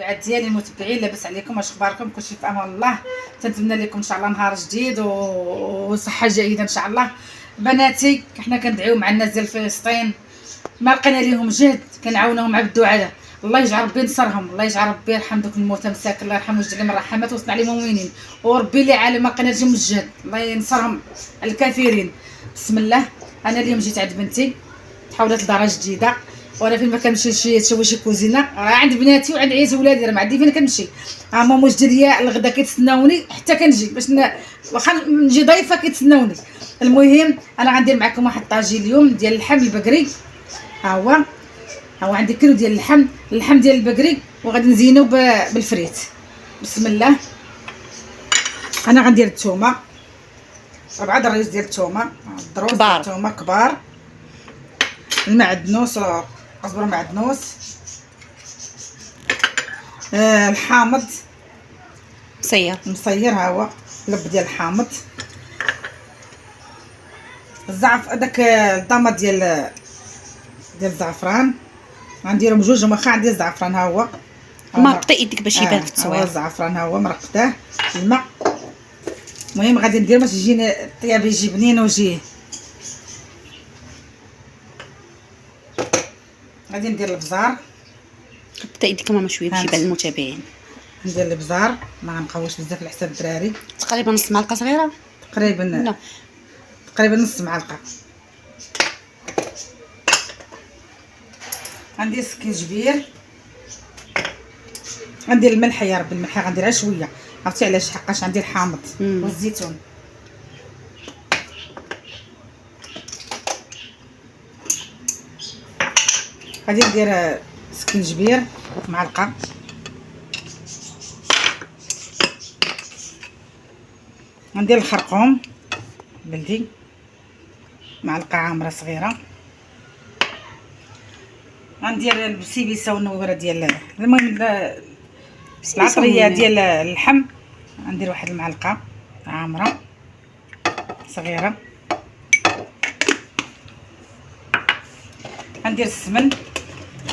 المتابعات ديالي المتبعين، لاباس عليكم؟ واش اخباركم؟ كلشي في امان الله. تنتمنى لكم ان شاء الله نهار جديد وصحه جيده ان شاء الله. بناتي حنا كندعيو مع الناس ديال فلسطين، ما لقينا ليهم جهد كنعاونوهم مع الدعاء. الله يجعل ربي ينصرهم، الله يجعل ربي يرحم دوك الموتى مساكن، الله يرحم ويجعل من الرحمات ويصنع عليهم مؤمنين، وربي اللي عالم ما لقينا لهم الجهد الله ينصرهم الكثيرين. بسم الله. انا اليوم جيت عند بنتي تحولت لدار جديده، وانا فين ما كنمشي نسوي شي كوزينه راه عند بناتي وعند عيال ولادي، راه ما عندي فين كنمشي. ماما وجدي الغدا كيتسناوني حتى كنجي باش واخا نجي ضيفه كيتسناوني. المهم انا غندير معكم واحد الطاجي اليوم ديال اللحم البقري. ها هو عندي كيلو ديال اللحم ديال البقري، وغادي نزينو بالفريت. بسم الله. انا غندير الثومه 4 درايس ديال الثومه، دروس ديال الثومه كبار، المعدنوس اصبر معدنوس، الحامض مصير ها هو لب ديال الحامض، الزعف داك الضمه ديال الزعفران غنديرهم بجوج، واخا عندي الزعفران ها هو مرقطي يديك باش يبان في التصوير. هو الزعفران ها هو مرقداه الماء. المهم غادي ندير باش يجيني الطياب يجي بنين ويجي. غادي ندير البزار، قطي يديك ماما شويه باش يبان للمتابعين. ندير البزار ما غنقويش بزاف على حساب الدراري، تقريبا نص معلقه صغيره، تقريبا نص معلقه. غندير سكينجبير، غندير الملح يا ربي، الملح غنديرها شويه، عرفتي علاش؟ حقاش عندي الحامض والزيتون. غادي ندير سكينجبير معلقه، غندير الخرقوم بلدي معلقه عامره صغيره، غندير البسيبيسه والنويره ديال المهم العطريه ديال اللحم، غندير واحد المعلقه عامره صغيره، غندير السمن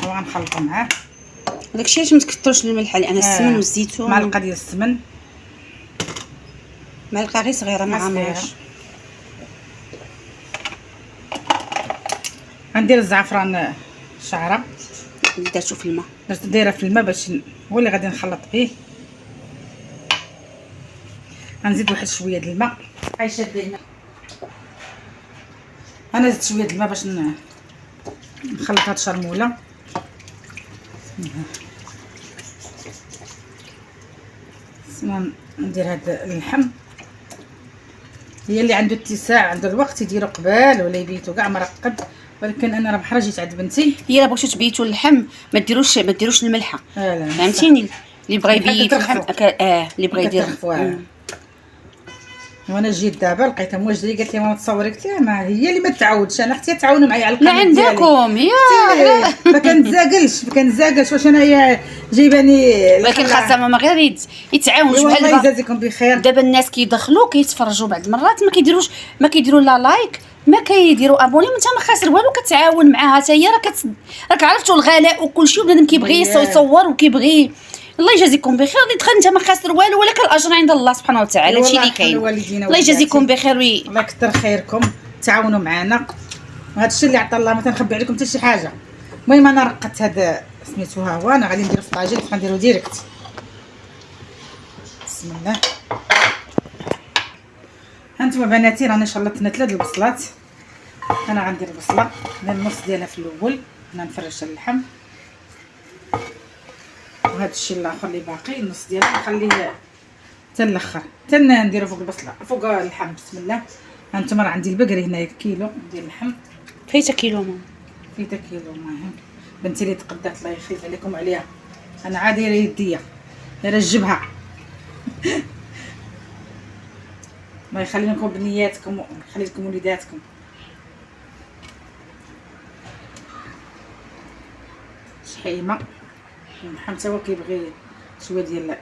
وغنخلطو معاه. داكشي علاش ما تكثرش الملح، لان السمن والزيتون. معلقه ديال السمن، معلقه غير صغيره ما عامراش. غندير الزعفران شعره اللي درتو في الماء، درت دايره في الماء باش هو اللي غادي نخلط به. غنزيد واحد شويه د الماء، عايشه دينا انا زدت شويه د الماء باش نخلط هاد الشرموله. ندير هاد اللحم، هي اللي عنده اتساع عنده الوقت يديرو قبال ولا يبيتو كاع مرقد، ولكن انا راه بحال جيت عند بنتي هي بغيتو تبيتوا اللحم ما ديروش الملحه، فهمتيني؟ اللي بغى يبيت اللحم اللي بغى يدير. وانا جيت دابا لقيتها موجده قالت لي ماما تصوري، قلت لها ما هي اللي ما تعودش، انا اختي تعاونوا معايا على القناه ديالي. لا عندكم يا ما كنتزاقلش واش انايا جايباني، ولكن خاصه ماما غير يتعاونوا بحال الله يجازيكم بخير. دابا الناس كيدخلوا كيتفرجوا بعض المرات ما كيديروا لا لايك، ما كيديروا ابوني، وانت ما خاسر والو، كتعاون معاها حتى هي. راك عرفتوا الغلاء وكلشي، وبنادم كيبغي يصور وكيبغي. الله يجازيكم بخير، اللي دخل انت ما خاسر والو، ولكن الاجر عند الله سبحانه وتعالى. هادشي اللي كاين. الله يجازيكم بخير الله يكثر خيركم، تعاونوا معنا، وهذا الشيء اللي عطى الله ما تنخبي عليكم حتى شي حاجه. المهم انا رقدت هذا سميتو ها هو، انا غادي نديرو في الطاجين، غنديرو ديريكت. بسم الله. هانتوما بناتي راني شلطنا 3 البصلات، انا غندير البصله النص ديالها في الاول، انا نفرش اللحم، وهذا الشيء الاخر اللي باقي النص ديالها نخليه حتى الاخر، حتى نديرو فوق البصله فوق اللحم. بسم الله. هانتوما راه عندي البقري هنايا كيلو ديال اللحم. فايته كيلو ماما، فايته كيلو. المهم بنتي اللي تقدات الله يخلف عليكم عليها، انا عادي دايره يديا دايره الجبهه. الله يخلي لكم بنياتكم ويخلي لكم وليداتكم. شحيمه اللحم تا هو كيبغي شويه ديال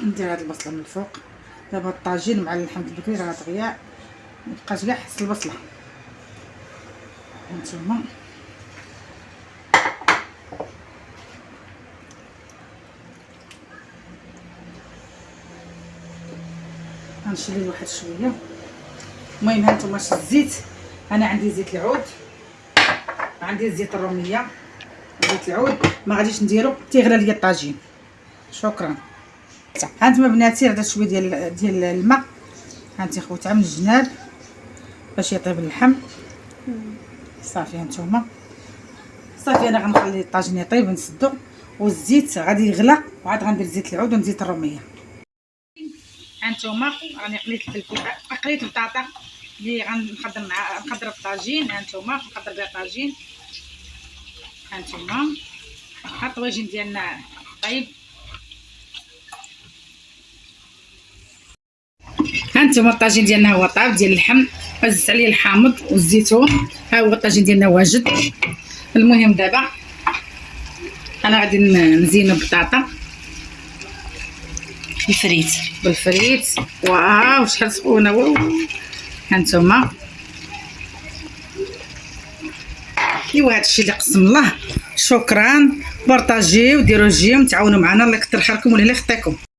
ندير هاد البصله من الفوق، دابا الطاجين مع اللحم البكري راه طغيا، مبقاش كاع حس البصله. هانتوما غنشري واحد شويه. المهم هانتوما الزيت، انا عندي زيت العود، عندي زيت الروميه، زيت العود ما غاديش نديرو تيغلى ليا الطاجين. شكرا. هانتوما بناتي درت شويه ديال الماء، هانتي خوتها من الجناب باش يطيب اللحم. صافي هانتوما صافي، انا غنخلي الطاجين يطيب نسدو، والزيت غادي يغلى وعاد غندير زيت العود ونزيد الروميه. هانتوما راني قليت الفلفل، قليت البطاطا اللي غنخدم مع نخضر الطاجين. هانتوما نخضر بها الطاجين. هانتوما الطواجن ديالنا طيب. هانتوما الطاجين ديالنا هو طاب ديال اللحم، زدت عليه الحامض والزيتون، ها هو الطاجين ديالنا واجد. المهم دابا انا غادي نزينو بالبطاطا الفريت بالفريت. واو شحال سخونه. واو هانتوما ايوا هادشي اللي قسم الله. شكرا، بارطاجيو ديروا جيم تعاونوا معنا، الله يكثر خيركم ولا يخطيكم.